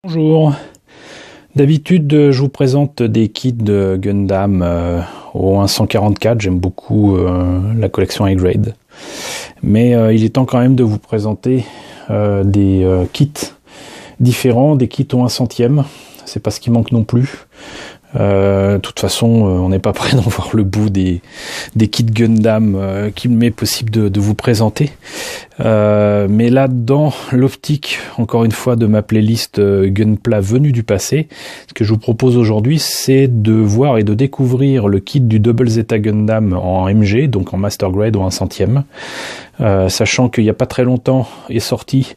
Bonjour, d'habitude je vous présente des kits de Gundam au 144, j'aime beaucoup la collection A-Grade, mais il est temps quand même de vous présenter des kits différents, des kits au 1/100e, c'est pas ce qui manque non plus. De toute façon, on n'est pas prêt d'en voir le bout des kits Gundam qu'il m'est possible de vous présenter. Mais là, dans l'optique, encore une fois, de ma playlist Gunpla venue du passé, ce que je vous propose aujourd'hui, c'est de voir et de découvrir le kit du Double Zeta Gundam en MG, donc en Master Grade au 1/100e. Sachant qu'il n'y a pas très longtemps est sortie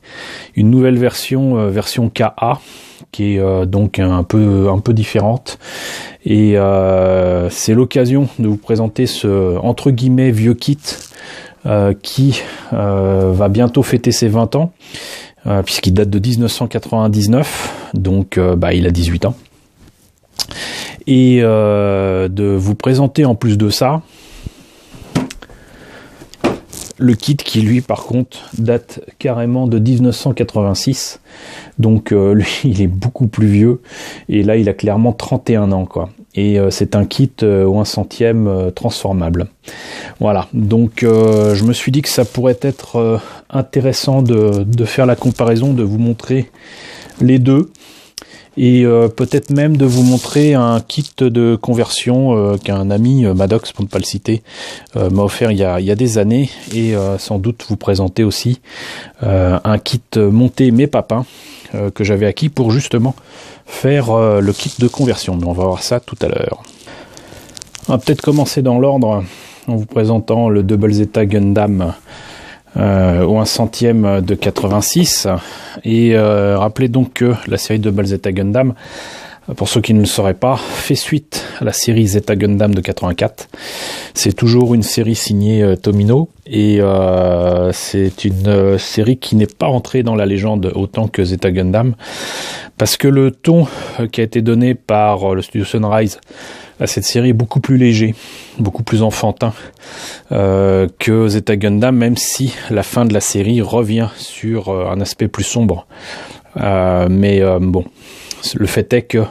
une nouvelle version, version KA, qui est donc un peu différente, et c'est l'occasion de vous présenter ce entre guillemets vieux kit qui va bientôt fêter ses 20 ans puisqu'il date de 1999, donc il a 18 ans, et de vous présenter en plus de ça le kit qui, lui, par contre, date carrément de 1986. Donc, lui, il est beaucoup plus vieux. Et là, il a clairement 31 ans, quoi. Et c'est un kit au 1/100e transformable. Voilà. Donc, je me suis dit que ça pourrait être intéressant de faire la comparaison, de vous montrer les deux. Et peut-être même de vous montrer un kit de conversion qu'un ami, Maddox pour ne pas le citer, m'a offert il y a des années, et sans doute vous présenter aussi un kit monté mes papins que j'avais acquis pour justement faire le kit de conversion. Mais on va voir ça tout à l'heure. On va peut-être commencer dans l'ordre en vous présentant le Double Zeta Gundam au 1/100e de 86, et rappelez donc que la série Double Zeta Gundam, pour ceux qui ne le sauraient pas, fait suite à la série Zeta Gundam de 84. C'est toujours une série signée Tomino, et c'est une série qui n'est pas entrée dans la légende autant que Zeta Gundam, parce que le ton qui a été donné par le studio Sunrise à cette série est beaucoup plus léger, beaucoup plus enfantin que Zeta Gundam, même si la fin de la série revient sur un aspect plus sombre. Bon, le fait est que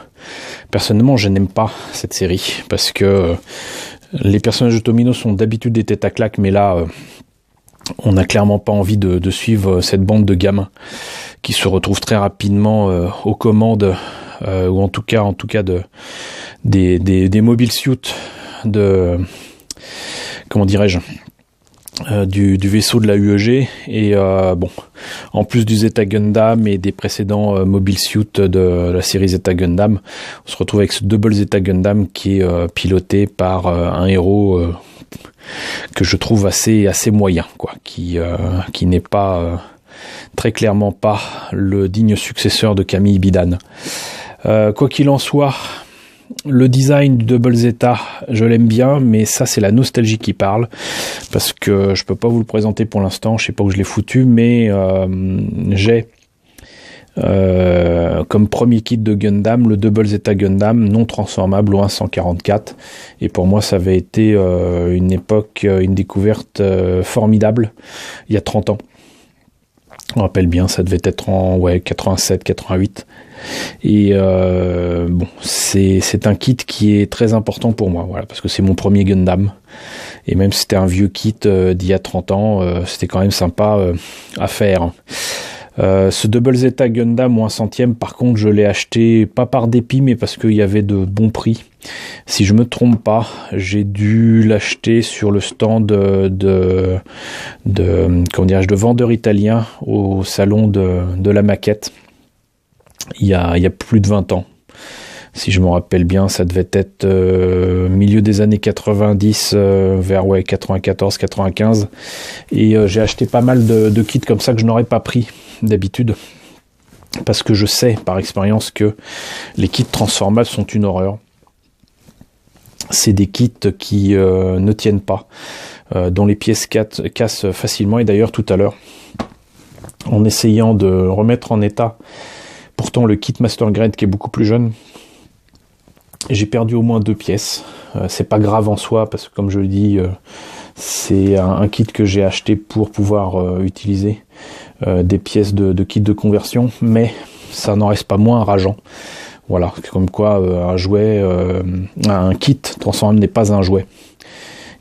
personnellement je n'aime pas cette série, parce que les personnages de Tomino sont d'habitude des têtes à claques, mais là on n'a clairement pas envie de suivre cette bande de gamins qui se retrouvent très rapidement aux commandes, ou en tout cas des mobile suits de, comment dirais-je, du vaisseau de la UEG, et bon, en plus du Zeta Gundam et des précédents mobile suits de la série Zeta Gundam, on se retrouve avec ce Double Zeta Gundam qui est piloté par un héros que je trouve assez moyen, quoi, qui n'est pas très clairement pas le digne successeur de Camille Bidan. Quoi qu'il en soit, le design du Double Zeta, je l'aime bien, mais ça c'est la nostalgie qui parle, parce que je peux pas vous le présenter pour l'instant, je sais pas où je l'ai foutu, mais j'ai comme premier kit de Gundam le Double Zeta Gundam non transformable au 1/144, et pour moi ça avait été une époque, une découverte formidable il y a 30 ans. On rappelle bien, ça devait être en 87, 88. Et bon, c'est un kit qui est très important pour moi, voilà, parce que c'est mon premier Gundam. Et même si c'était un vieux kit d'il y a 30 ans, c'était quand même sympa à faire. Ce Double Zeta Gundam au 1/100e, par contre, je l'ai acheté pas par dépit, mais parce qu'il y avait de bons prix. Si je me trompe pas, j'ai dû l'acheter sur le stand de vendeurs italiens au salon de la maquette il y a plus de 20 ans. Si je me rappelle bien, ça devait être milieu des années 90, vers 94-95. Et j'ai acheté pas mal de kits comme ça que je n'aurais pas pris d'habitude, parce que je sais par expérience que les kits transformables sont une horreur. C'est des kits qui ne tiennent pas, dont les pièces cassent facilement. Et d'ailleurs, tout à l'heure, en essayant de remettre en état pourtant le kit Master Grade qui est beaucoup plus jeune, j'ai perdu au moins 2 pièces. C'est pas grave en soi, parce que comme je le dis, c'est un kit que j'ai acheté pour pouvoir utiliser des pièces de kit de conversion, mais ça n'en reste pas moins rageant. Voilà, comme quoi un jouet, un kit transformable n'est pas un jouet.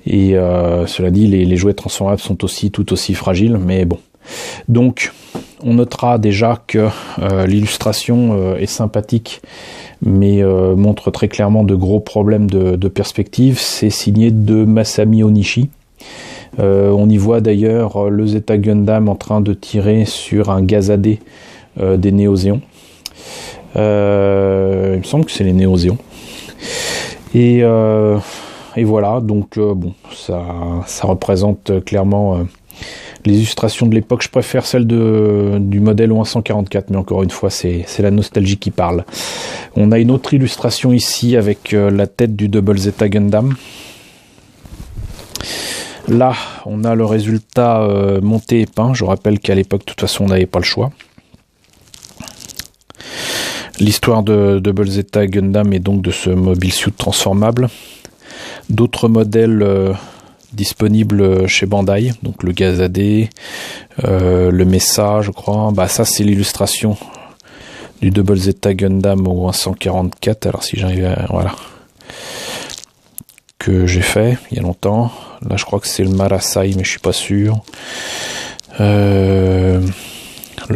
Et cela dit, les jouets transformables sont tout aussi fragiles, mais bon. Donc, on notera déjà que l'illustration est sympathique, mais montre très clairement de gros problèmes de perspective. C'est signé de Masami Onishi. On y voit d'ailleurs le Zeta Gundam en train de tirer sur un Gazadé des Néozéons. Il me semble que c'est les Néozéons. Et voilà, donc bon, ça représente clairement les illustrations de l'époque. Je préfère celle du modèle 144, mais encore une fois, c'est la nostalgie qui parle. On a une autre illustration ici avec la tête du Double Zeta Gundam. Là, on a le résultat monté et peint. Je rappelle qu'à l'époque, de toute façon, on n'avait pas le choix. L'histoire de Double Zeta Gundam est donc de ce mobile suit transformable. D'autres modèles disponibles chez Bandai, donc le Gazadé, le Mesa, je crois. Bah ça, c'est l'illustration du Double Zeta Gundam au 144. Alors si j'arrive à... Voilà. Que j'ai fait il y a longtemps. Là, je crois que c'est le Marasai, mais je suis pas sûr. Le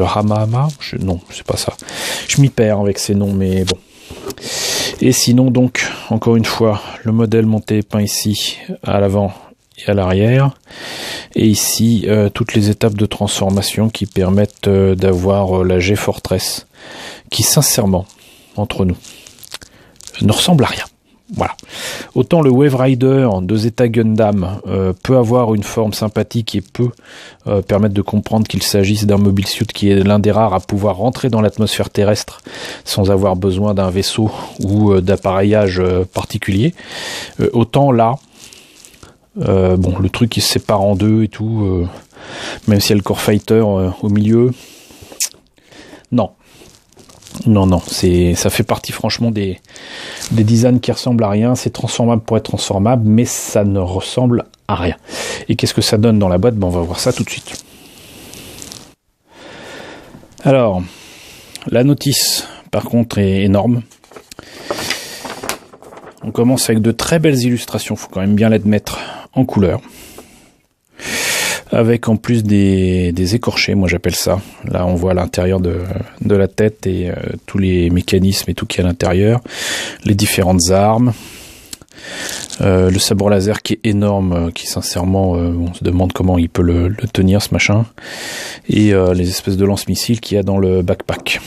Hamama, non, c'est pas ça. Je m'y perds avec ces noms, mais bon. Et sinon, donc, encore une fois, le modèle monté et peint ici, à l'avant et à l'arrière. Et ici, toutes les étapes de transformation qui permettent d'avoir la G-Fortress, qui, sincèrement, entre nous, ne ressemble à rien. Voilà. Autant le Wave Rider de Zeta Gundam peut avoir une forme sympathique et peut permettre de comprendre qu'il s'agisse d'un mobile suit qui est l'un des rares à pouvoir rentrer dans l'atmosphère terrestre sans avoir besoin d'un vaisseau ou d'appareillage particulier. Autant là, bon, le truc il se sépare en deux et tout, même s'il y a le Core Fighter au milieu. Non, ça fait partie franchement des designs qui ressemblent à rien. C'est transformable pour être transformable, mais ça ne ressemble à rien. Et qu'est-ce que ça donne dans la boîte? Ben, on va voir ça tout de suite. Alors, la notice, par contre, est énorme. On commence avec de très belles illustrations, faut quand même bien l'admettre, en couleur. Avec en plus des écorchés, moi j'appelle ça. Là on voit l'intérieur de la tête et tous les mécanismes et tout qui est à l'intérieur. Les différentes armes. Le sabre laser qui est énorme, qui sincèrement on se demande comment il peut le tenir ce machin. Et les espèces de lance-missiles qu'il y a dans le backpack.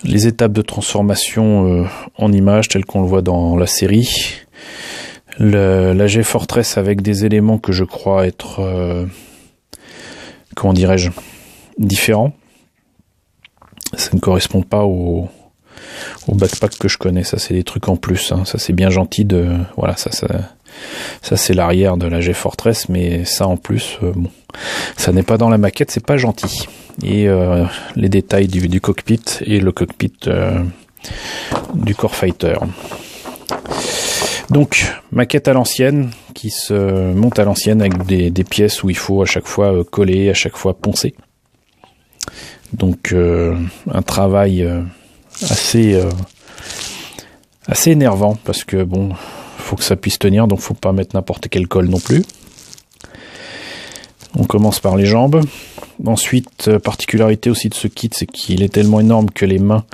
Les étapes de transformation en images telles qu'on le voit dans la série. La G-Fortress avec des éléments que je crois être, comment dirais-je, différents. Ça ne correspond pas au backpack que je connais. Ça, c'est des trucs en plus. Hein. Ça, c'est bien gentil de... Voilà, ça c'est l'arrière de la G-Fortress, mais ça en plus, bon, ça n'est pas dans la maquette, c'est pas gentil. Et les détails du cockpit et le cockpit du Core Fighter. Donc, maquette à l'ancienne, qui se monte à l'ancienne avec des pièces où il faut à chaque fois coller, à chaque fois poncer. Donc, un travail assez énervant, parce que bon, faut que ça puisse tenir, donc faut pas mettre n'importe quelle colle non plus. On commence par les jambes. Ensuite, particularité aussi de ce kit, c'est qu'il est tellement énorme que les mains,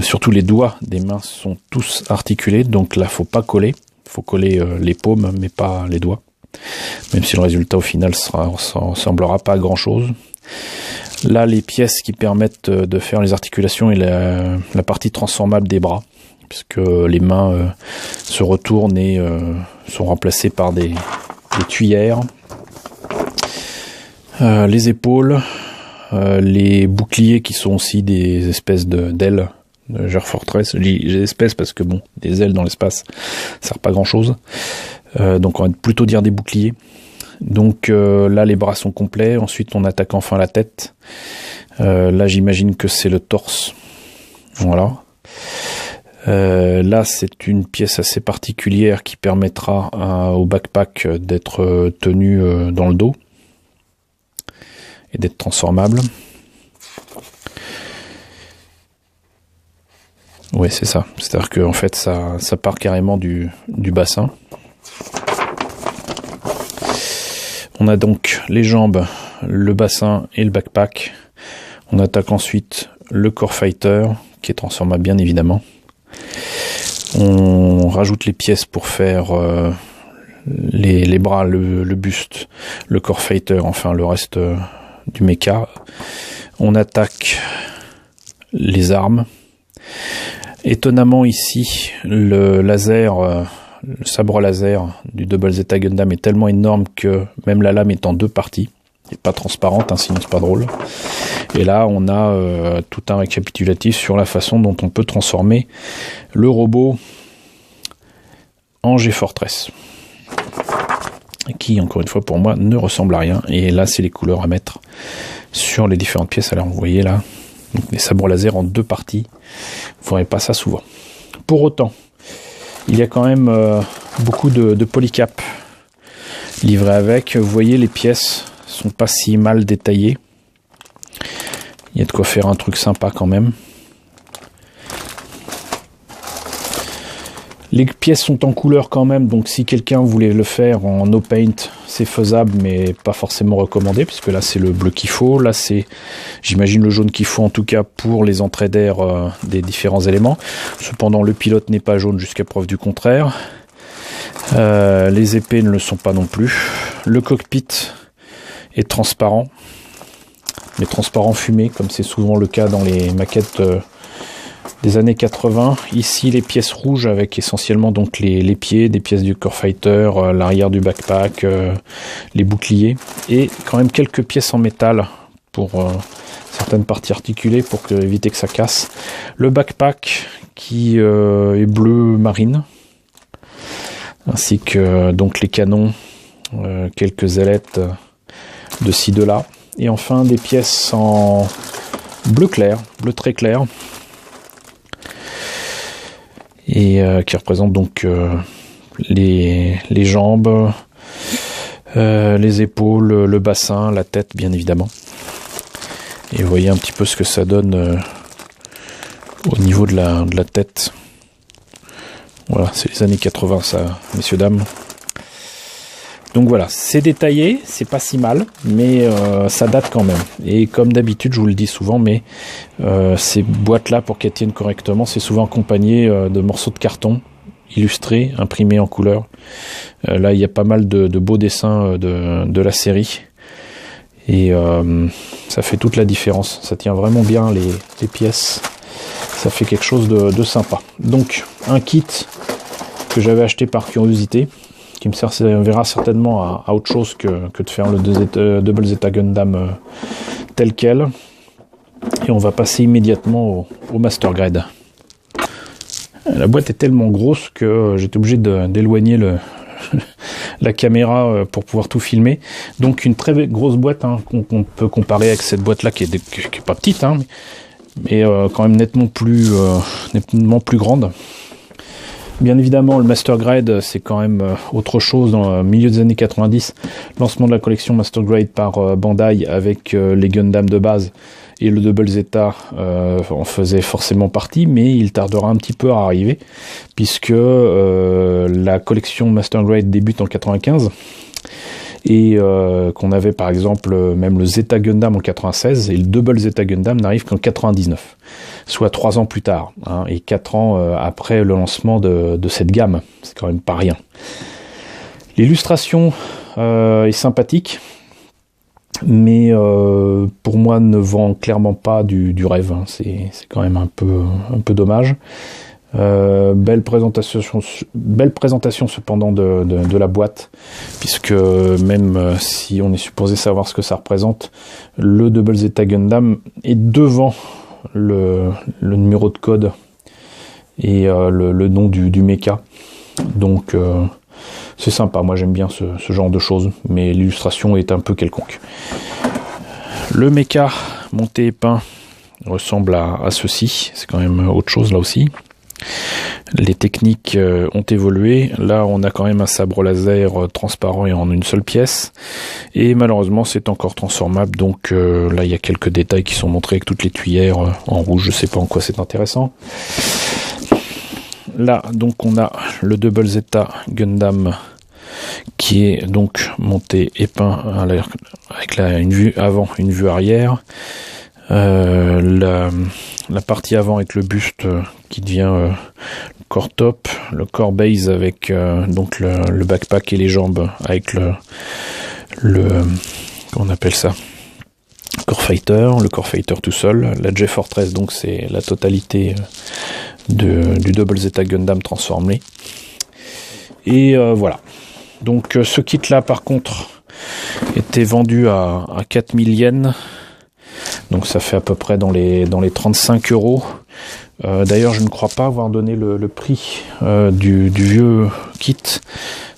surtout les doigts des mains, sont tous articulés. Donc là, faut pas coller. Faut coller les paumes, mais pas les doigts. Même si le résultat au final ressemblera pas à grand chose. Là, les pièces qui permettent de faire les articulations et la partie transformable des bras, puisque les mains se retournent et sont remplacées par des tuyères. Les épaules, les boucliers qui sont aussi des espèces d'ailes de G-Fortress. J'ai espèces parce que bon, des ailes dans l'espace, ça sert pas grand chose. Donc on va plutôt dire des boucliers. Donc là les bras sont complets. Ensuite on attaque enfin la tête. Là j'imagine que c'est le torse. Voilà. Là c'est une pièce assez particulière qui permettra au backpack d'être tenu dans le dos et d'être transformable. Ouais, c'est ça. C'est-à-dire que en fait, ça part carrément du bassin. On a donc les jambes, le bassin et le backpack. On attaque ensuite le core fighter, qui est transformable bien évidemment. On rajoute les pièces pour faire les bras, le buste, le core fighter, enfin le reste du mecha. On attaque les armes. Étonnamment ici, le laser, le sabre laser du Double Zeta Gundam est tellement énorme que même la lame est en deux parties. Elle n'est pas transparente, hein, sinon c'est pas drôle. Et là, on a tout un récapitulatif sur la façon dont on peut transformer le robot en G-Fortress, qui, encore une fois, pour moi, ne ressemble à rien. Et là, c'est les couleurs à mettre sur les différentes pièces. Alors, vous voyez là, donc, les sabres laser en deux parties. Vous ne verrez pas ça souvent. Pour autant, il y a quand même beaucoup de polycap livrés avec. Vous voyez, les pièces sont pas si mal détaillées. Il y a de quoi faire un truc sympa quand même. Les pièces sont en couleur quand même, donc si quelqu'un voulait le faire en no paint, c'est faisable, mais pas forcément recommandé, puisque là c'est le bleu qu'il faut, là c'est, j'imagine, le jaune qu'il faut en tout cas pour les entrées d'air des différents éléments. Cependant, le pilote n'est pas jaune jusqu'à preuve du contraire. Les épées ne le sont pas non plus. Le cockpit est transparent, mais transparent fumé, comme c'est souvent le cas dans les maquettes des années 80. Ici, les pièces rouges avec essentiellement donc les pieds, des pièces du core fighter, l'arrière du backpack, les boucliers, et quand même quelques pièces en métal pour certaines parties articulées pour éviter que ça casse. Le backpack qui est bleu marine, ainsi que donc les canons, quelques ailettes de ci de là, et enfin des pièces en bleu clair, bleu très clair, et qui représentent donc les jambes, les épaules, le bassin, la tête bien évidemment. Et vous voyez un petit peu ce que ça donne au niveau de la tête. Voilà, c'est les années 80 ça, messieurs, dames. Donc voilà, c'est détaillé, c'est pas si mal, mais ça date quand même. Et comme d'habitude, je vous le dis souvent, mais ces boîtes-là, pour qu'elles tiennent correctement, c'est souvent accompagné de morceaux de carton illustrés, imprimés en couleur. Là, il y a pas mal de beaux dessins de la série. Et ça fait toute la différence. Ça tient vraiment bien les pièces. Ça fait quelque chose de sympa. Donc, un kit que j'avais acheté par curiosité, qui me servira certainement à autre chose que de faire le Double Zeta Gundam tel quel. Et on va passer immédiatement au Master Grade. La boîte est tellement grosse que j'étais obligé d'éloigner la caméra pour pouvoir tout filmer. Donc une très grosse boîte, hein, qu'on peut comparer avec cette boîte là qui est pas petite, hein, mais quand même nettement plus grande. Bien évidemment, le Master Grade, c'est quand même autre chose. Dans le milieu des années 90, lancement de la collection Master Grade par Bandai avec les Gundam de base, et le Double Zeta en faisait forcément partie, mais il tardera un petit peu à arriver, puisque la collection Master Grade débute en 95, et qu'on avait par exemple même le Zeta Gundam en 96, et le Double Zeta Gundam n'arrive qu'en 99, soit 3 ans plus tard, hein, et 4 ans après le lancement de cette gamme. C'est quand même pas rien. L'illustration est sympathique, mais pour moi ne vend clairement pas du rêve, hein. C'est quand même un peu dommage. Belle présentation cependant de la boîte, puisque même si on est supposé savoir ce que ça représente, le Double Zeta Gundam est devant le numéro de code et le nom du mecha. Donc c'est sympa, moi j'aime bien ce genre de choses, mais l'illustration est un peu quelconque. Le mecha monté et peint ressemble à ceci, c'est quand même autre chose là aussi. Les techniques ont évolué. Là, on a quand même un sabre laser transparent et en une seule pièce. Et malheureusement, c'est encore transformable. Donc là, il y a quelques détails qui sont montrés avec toutes les tuyères en rouge. Je sais pas en quoi c'est intéressant. là, donc on a le Double Zeta Gundam qui est donc monté et peint avec une vue avant, une vue arrière. La partie avant avec le buste qui devient le corps top, le corps base avec donc le backpack et les jambes avec le comment on appelle ça, le Core Fighter tout seul. La J-Fortress, donc c'est la totalité du Double Zeta Gundam transformé. Et voilà. Donc ce kit là par contre était vendu à 4000 yens. Donc ça fait à peu près dans les 35 euros. D'ailleurs je ne crois pas avoir donné le prix du vieux kit.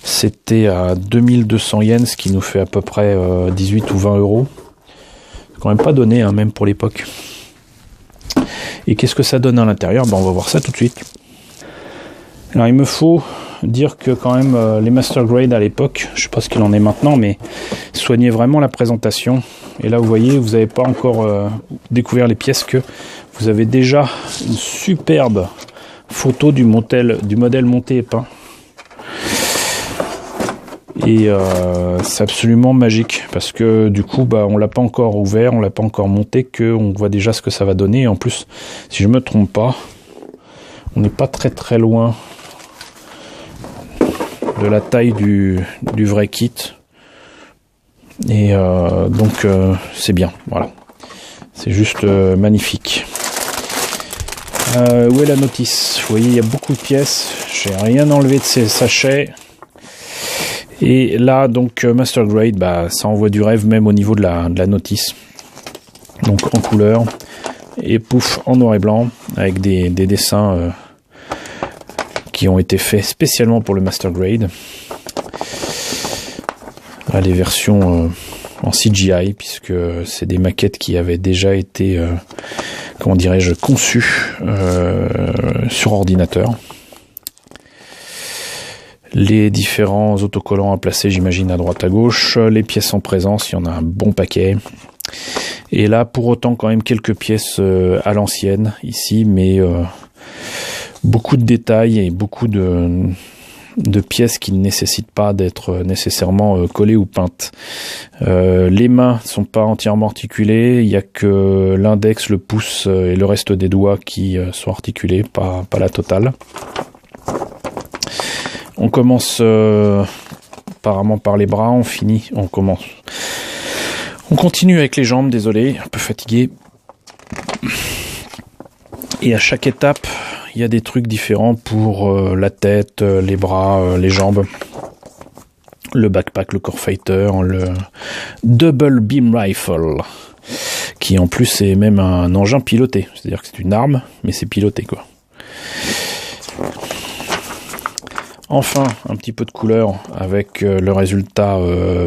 C'était à 2200 yens, ce qui nous fait à peu près 18 ou 20 euros. C'est quand même pas donné, hein, même pour l'époque. Et qu'est-ce que ça donne à l'intérieur? On va voir ça tout de suite. Alors il me faut dire que quand même les Master Grade à l'époque, je sais pas ce qu'il en est maintenant, mais soignaient vraiment la présentation. Et là vous voyez, vous n'avez pas encore découvert les pièces, que vous avez déjà une superbe photo du modèle monté et peint. Et c'est absolument magique parce que du coup on l'a pas encore ouvert, on l'a pas encore monté, qu'on voit déjà ce que ça va donner. Et en plus, si je me trompe pas, on n'est pas très loin de la taille du vrai kit. Et donc c'est bien, voilà, c'est juste magnifique. Où est la notice? Vous voyez, il y a beaucoup de pièces, j'ai rien enlevé de ces sachets. Et là donc Master Grade, ça envoie du rêve même au niveau de la notice. Donc en couleur et pouf en noir et blanc avec des dessins qui ont été faits spécialement pour le Master Grade. Là les versions en CGI, puisque c'est des maquettes qui avaient déjà été comment dirais-je, conçues sur ordinateur. Les différents autocollants à placer, j'imagine, à droite à gauche. Les pièces en présence, il y en a un bon paquet. Et là, pour autant, quand même quelques pièces à l'ancienne ici, mais beaucoup de détails et beaucoup de pièces qui ne nécessitent pas d'être nécessairement collées ou peintes. Les mains sont pas entièrement articulées, il n'y a que l'index, le pouce et le reste des doigts qui sont articulés, pas la totale. On commence apparemment par les bras, on continue avec les jambes, désolé, un peu fatigué. Et à chaque étape, il y a des trucs différents pour la tête, les bras, les jambes. Le backpack, le Core Fighter, le Double Beam Rifle, qui en plus est même un engin piloté. C'est-à-dire que c'est une arme, mais c'est piloté, quoi. Enfin, un petit peu de couleur avec le résultat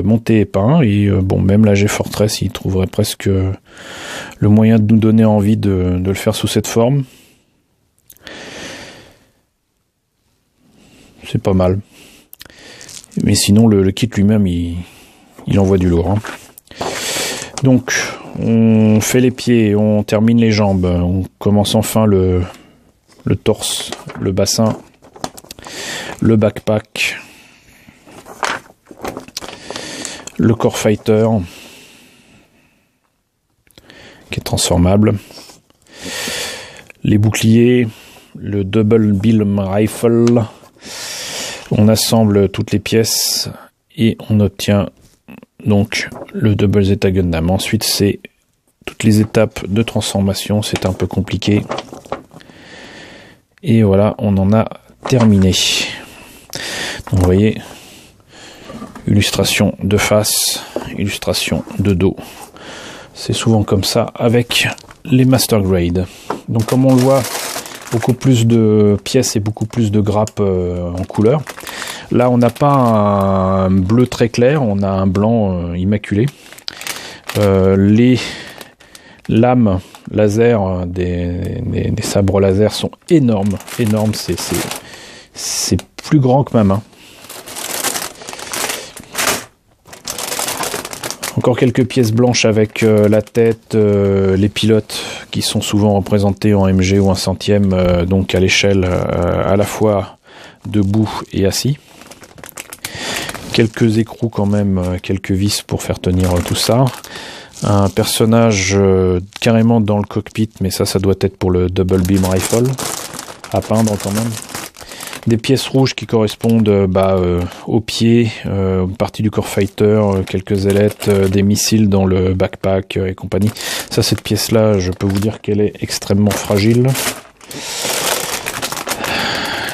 monté et peint. Et bon, même la J-Fortress, il trouverait presque le moyen de nous donner envie de le faire sous cette forme. C'est pas mal. Mais sinon, le kit lui-même, il envoie du lourd. Hein. Donc, on fait les pieds, on termine les jambes, on commence enfin le torse, le bassin, le backpack, le Core Fighter, qui est transformable, les boucliers, le Double Beam Rifle. On assemble toutes les pièces et on obtient donc le Double Zeta Gundam. Ensuite, c'est toutes les étapes de transformation, c'est un peu compliqué. Et voilà, on en a terminé. Donc, vous voyez, illustration de face, illustration de dos. C'est souvent comme ça avec les Master Grade. Donc comme on le voit, beaucoup plus de pièces et beaucoup plus de grappes en couleur. Là, on n'a pas un bleu très clair, on a un blanc immaculé. Les lames laser des sabres laser sont énormes, c'est plus grand que ma main. Encore quelques pièces blanches avec la tête, les pilotes qui sont souvent représentés en MG ou 1/100, donc à l'échelle à la fois debout et assis. Quelques écrous quand même, quelques vis pour faire tenir tout ça. Un personnage carrément dans le cockpit, mais ça doit être pour le Double Beam Rifle, à peindre quand même. Des pièces rouges qui correspondent aux pieds, une partie du Core Fighter, quelques ailettes, des missiles dans le backpack et compagnie. Ça, cette pièce-là, je peux vous dire qu'elle est extrêmement fragile.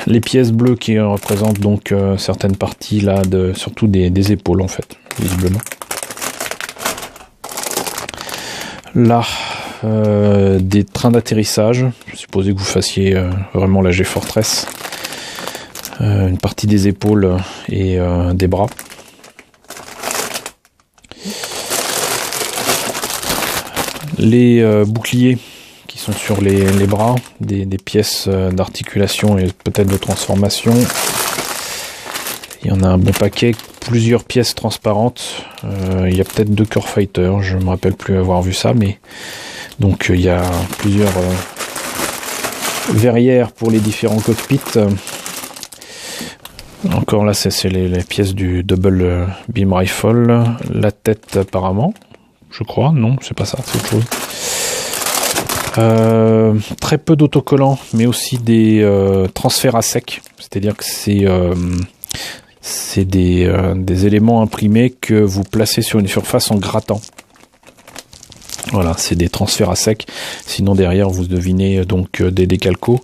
Les pièces bleues qui représentent donc certaines parties là, surtout des épaules en fait, visiblement. Là, des trains d'atterrissage. Je supposais que vous fassiez vraiment la G-Fortress. Une partie des épaules et des bras. Les boucliers qui sont sur les bras, des pièces d'articulation et peut-être de transformation. Il y en a un bon paquet, plusieurs pièces transparentes. Il y a peut-être 2 Core Fighter, je ne me rappelle plus avoir vu ça, mais donc il y a plusieurs verrières pour les différents cockpits. Encore là, c'est les pièces du Double Beam Rifle. La tête apparemment, je crois. Non, c'est pas ça, c'est autre chose. Très peu d'autocollants, mais aussi des transferts à sec. C'est-à-dire que c'est des éléments imprimés que vous placez sur une surface en grattant. Voilà, c'est des transferts à sec. Sinon derrière vous devinez donc des décalcos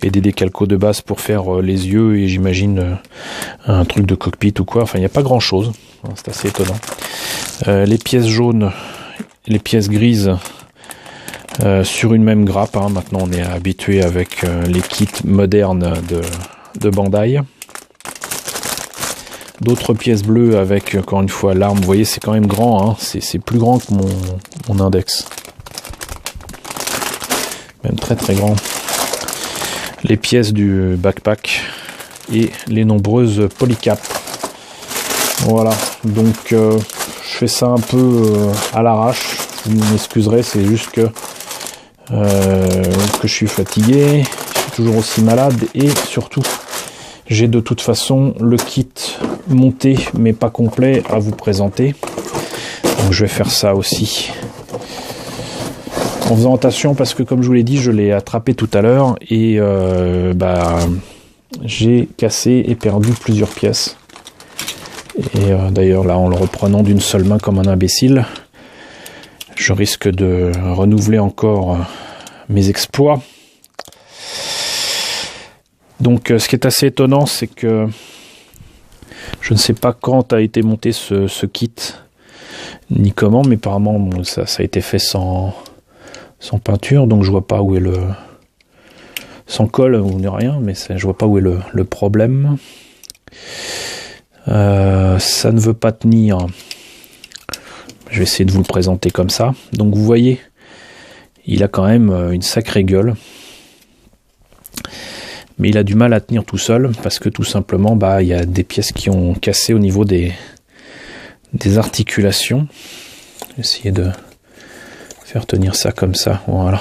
et des décalcos de base pour faire les yeux et j'imagine un truc de cockpit ou quoi. Enfin il n'y a pas grand chose, c'est assez étonnant. Les pièces jaunes, les pièces grises sur une même grappe. Maintenant on est habitué avec les kits modernes de Bandai. D'autres pièces bleues avec, encore une fois, l'arme. Vous voyez, c'est quand même grand. C'est plus grand que mon index. Même très très grand. Les pièces du backpack et les nombreuses polycaps. Voilà. Donc, je fais ça un peu à l'arrache. Vous m'excuserez, c'est juste que je suis fatigué. Je suis toujours aussi malade et surtout... J'ai de toute façon le kit monté mais pas complet à vous présenter. Donc je vais faire ça aussi. En faisant attention parce que comme je vous l'ai dit, je l'ai attrapé tout à l'heure et j'ai cassé et perdu plusieurs pièces. Et d'ailleurs là en le reprenant d'une seule main comme un imbécile, je risque de renouveler encore mes exploits. Donc ce qui est assez étonnant, c'est que je ne sais pas quand a été monté ce kit, ni comment, mais apparemment bon, ça a été fait sans peinture, donc je vois pas où est le... sans colle ou rien, mais je vois pas où est le problème. Ça ne veut pas tenir. Je vais essayer de vous le présenter comme ça. Donc vous voyez, il a quand même une sacrée gueule. Mais il a du mal à tenir tout seul parce que tout simplement il y a des pièces qui ont cassé au niveau des articulations. Je vais essayer de faire tenir ça comme ça, voilà.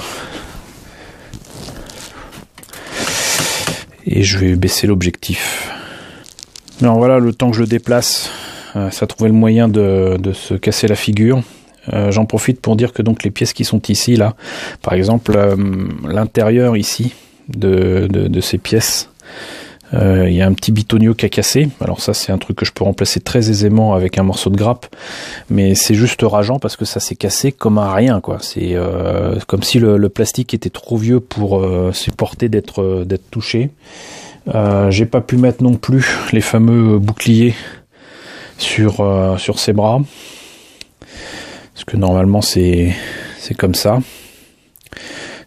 Et je vais baisser l'objectif. Alors voilà, le temps que je le déplace, ça a trouvé le moyen de se casser la figure. J'en profite pour dire que donc les pièces qui sont ici, là, par exemple, l'intérieur ici, de ces pièces, il y a un petit bitonio qui a cassé. Alors ça c'est un truc que je peux remplacer très aisément avec un morceau de grappe, mais c'est juste rageant parce que ça s'est cassé comme un rien quoi. C'est comme si le plastique était trop vieux pour supporter d'être touché. J'ai pas pu mettre non plus les fameux boucliers sur ses bras parce que normalement c'est comme ça.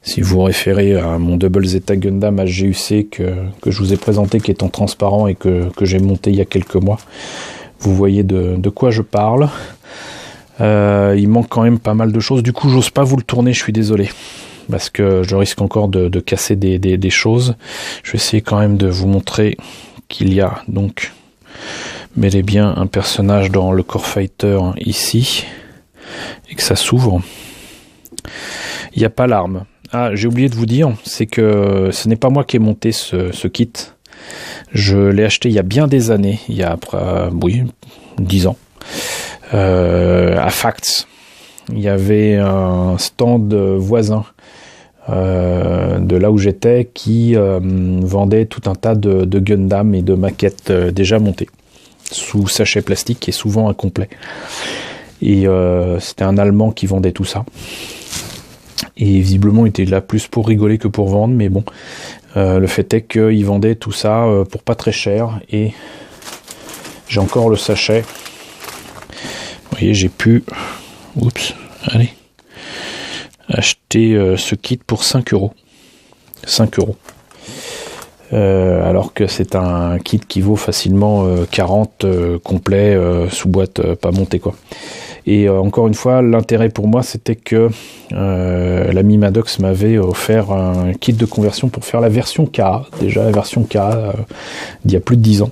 Si vous référez à mon Double Zeta Gundam HGUC que je vous ai présenté, qui est en transparent et que j'ai monté il y a quelques mois, vous voyez de quoi je parle. Il manque quand même pas mal de choses. Du coup, j'ose pas vous le tourner, je suis désolé. Parce que je risque encore de casser des choses. Je vais essayer quand même de vous montrer qu'il y a donc bel et bien un personnage dans le Core Fighter ici. et que ça s'ouvre, il n'y a pas l'arme. Ah, j'ai oublié de vous dire, c'est que ce n'est pas moi qui ai monté ce kit. Je l'ai acheté il y a bien des années, il y a oui, 10 ans, à Facts. Il y avait un stand voisin de là où j'étais qui vendait tout un tas de Gundam et de maquettes déjà montées sous sachet plastique et souvent incomplet. Et c'était un Allemand qui vendait tout ça. Et visiblement, il était là plus pour rigoler que pour vendre, mais bon, le fait est qu'il vendait tout ça pour pas très cher. Et j'ai encore le sachet. Vous voyez, j'ai pu... Oups, allez. Acheter ce kit pour 5 €. 5 €. Alors que c'est un kit qui vaut facilement 40 complet sous boîte pas monté quoi. Et encore une fois, l'intérêt pour moi c'était que l'ami Maddox m'avait offert un kit de conversion pour faire la version KA, déjà la version KA d'il y a plus de 10 ans.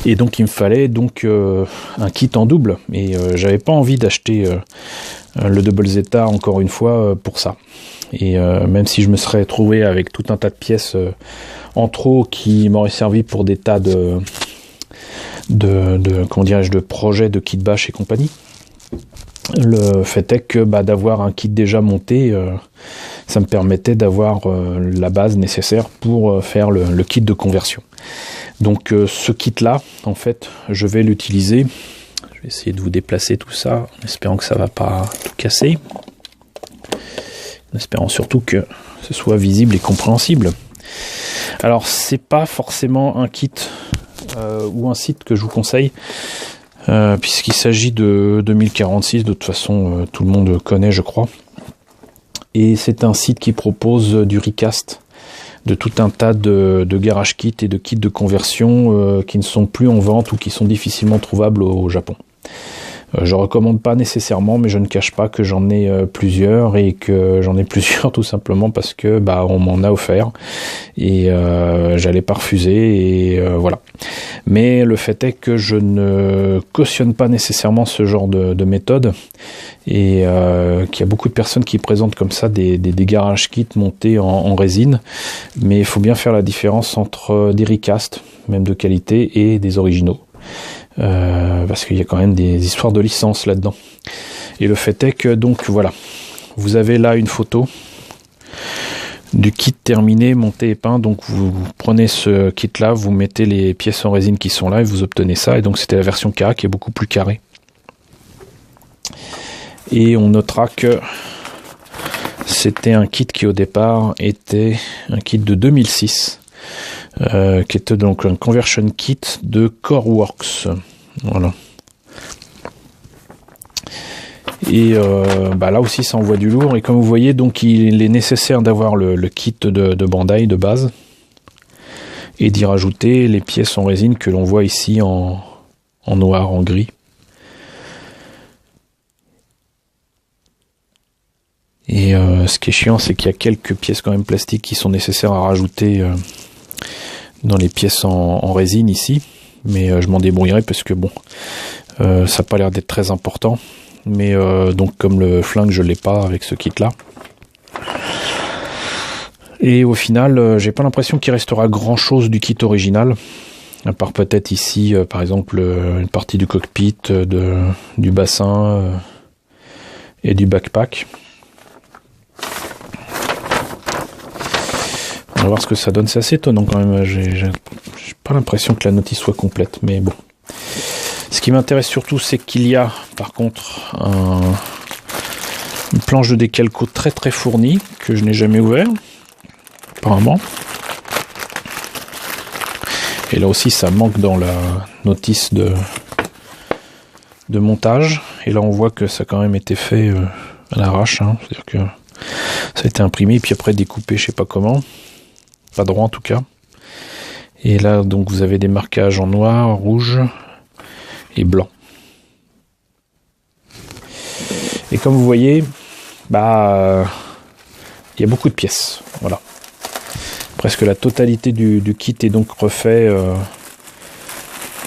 Et donc il me fallait donc un kit en double, et j'avais pas envie d'acheter le Double Zeta encore une fois pour ça. Et même si je me serais trouvé avec tout un tas de pièces en trop qui m'auraient servi pour des tas de comment dirais-je, de projets de kit bash et compagnie, le fait est que d'avoir un kit déjà monté, ça me permettait d'avoir la base nécessaire pour faire le kit de conversion. Donc ce kit là, en fait, je vais l'utiliser. Je vais essayer de vous déplacer tout ça en espérant que ça va pas tout casser, en espérant surtout que ce soit visible et compréhensible. Alors c'est pas forcément un kit ou un site que je vous conseille, puisqu'il s'agit de 2046, de toute façon tout le monde connaît je crois, et c'est un site qui propose du recast de tout un tas de garage kits et de kits de conversion qui ne sont plus en vente ou qui sont difficilement trouvables au Japon. Je recommande pas nécessairement, mais je ne cache pas que j'en ai plusieurs, et que j'en ai plusieurs tout simplement parce que on m'en a offert et j'allais pas refuser, et voilà. Mais le fait est que je ne cautionne pas nécessairement ce genre de méthode, et qu'il y a beaucoup de personnes qui présentent comme ça des garage kits montés en résine, mais il faut bien faire la différence entre des recast, même de qualité, et des originaux. Parce qu'il y a quand même des histoires de licence là-dedans. Et le fait est que donc voilà, vous avez là une photo du kit terminé, monté et peint. Donc vous prenez ce kit là, vous mettez les pièces en résine qui sont là et vous obtenez ça. Et donc c'était la version K qui est beaucoup plus carrée. Et on notera que c'était un kit qui au départ était un kit de 2006. Qui était donc un conversion kit de Coreworks. Voilà. Et là aussi ça envoie du lourd, et comme vous voyez, donc il est nécessaire d'avoir le kit de Bandai de base et d'y rajouter les pièces en résine que l'on voit ici en noir, en gris. Et ce qui est chiant, c'est qu'il y a quelques pièces quand même plastiques qui sont nécessaires à rajouter dans les pièces en résine ici, mais je m'en débrouillerai parce que bon, ça n'a pas l'air d'être très important. Mais donc comme le flingue je l'ai pas avec ce kit là, et au final j'ai pas l'impression qu'il restera grand chose du kit original, à part peut-être ici par exemple une partie du cockpit, du bassin et du backpack. On va voir ce que ça donne. C'est assez étonnant quand même. J'ai pas l'impression que la notice soit complète, mais bon. Ce qui m'intéresse surtout, c'est qu'il y a par contre une planche de décalco très très fournie que je n'ai jamais ouvert apparemment. Et là aussi ça manque dans la notice de montage. Et là on voit que ça a quand même été fait à l'arrache, hein. C'est-à-dire que ça a été imprimé puis après découpé, je sais pas comment. Pas droit en tout cas. Et là donc vous avez des marquages en noir, rouge et blanc. Et comme vous voyez, il y a beaucoup de pièces. Voilà. Presque la totalité du kit est donc refait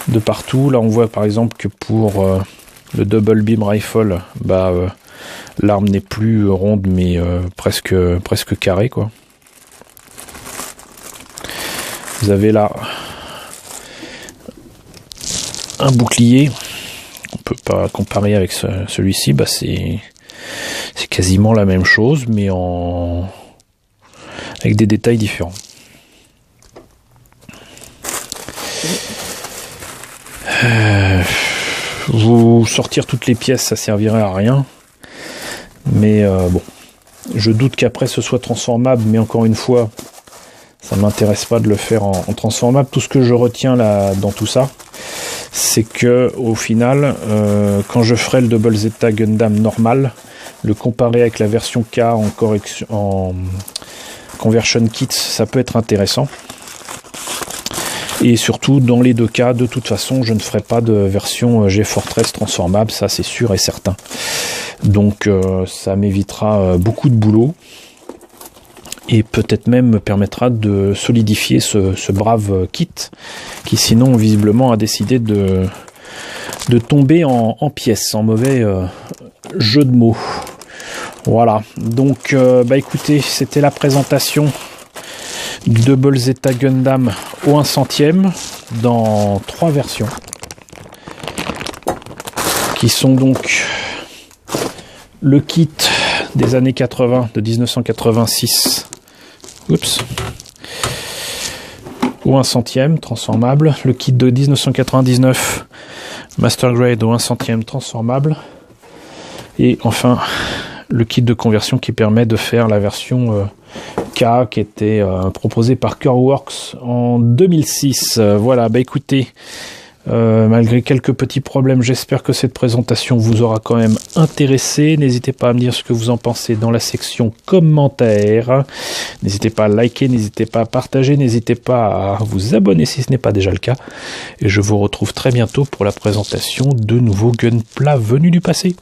de partout. Là on voit par exemple que pour le double beam rifle, bah l'arme n'est plus ronde mais presque carrée quoi. Vous avez là un bouclier, on peut pas comparer avec celui-ci, bah c'est quasiment la même chose mais avec des détails différents. Vous sortir toutes les pièces, ça servirait à rien. Mais bon, je doute qu'après ce soit transformable, mais encore une fois, ça m'intéresse pas de le faire en transformable. Tout ce que je retiens là dans tout ça, c'est que au final, quand je ferai le Double Zeta Gundam normal, le comparer avec la version K en conversion kit, ça peut être intéressant. Et surtout, dans les deux cas, de toute façon, je ne ferai pas de version G-Fortress transformable, ça c'est sûr et certain. Donc ça m'évitera beaucoup de boulot. Et peut-être même me permettra de solidifier ce brave kit, qui sinon, visiblement, a décidé de tomber en pièces, en mauvais jeu de mots. Voilà, donc bah écoutez, c'était la présentation du Double Zeta Gundam au 1/100e dans 3 versions qui sont donc le kit des années 80 de 1986 au 1/100e transformable, le kit de 1999 Master Grade au 1/100e transformable et enfin le kit de conversion qui permet de faire la version K qui était proposée par Curworks en 2006. Voilà, bah écoutez, malgré quelques petits problèmes, j'espère que cette présentation vous aura quand même intéressé. N'hésitez pas à me dire ce que vous en pensez dans la section commentaires. N'hésitez pas à liker, n'hésitez pas à partager, n'hésitez pas à vous abonner si ce n'est pas déjà le cas. Et je vous retrouve très bientôt pour la présentation de nouveaux Gunpla venus du passé.